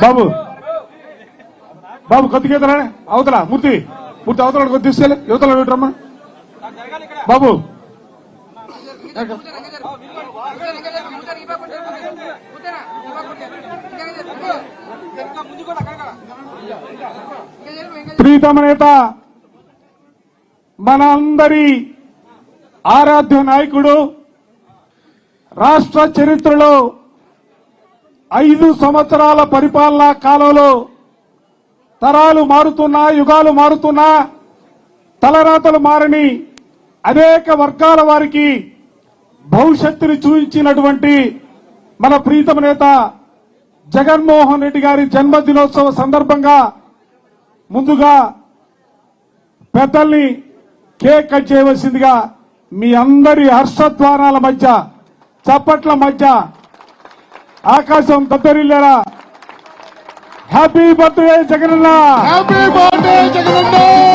బాబు బాబు కొద్దిగా అవతల మూర్తి అవతల కొద్ది తీసుకెళ్ళి యువతల పెట్టరమ్మా బాబు. ప్రీతమ నేత మన అందరి ఆరాధ్య నాయకుడు, రాష్ట్ర చరిత్రలో 5 సంవత్సరాల పరిపాలనా కాలంలో తరాలు మారుతున్నా, యుగాలు మారుతున్నా, తలరాతలు మారని అనేక వర్గాల వారికి భవిష్యత్తుని చూపించినటువంటి మన ప్రీతమ నేత జగన్మోహన్ రెడ్డి గారి జన్మదినోత్సవ సందర్భంగా ముందుగా పెద్దల్ని కేక్ కట్ చేయవలసిందిగా మీ అందరి హర్షధ్వానాల మధ్య, చప్పట్ల మధ్య ఆకాశం దద్దరిల్లేలా happy birthday Jagananna, happy birthday Jagananna.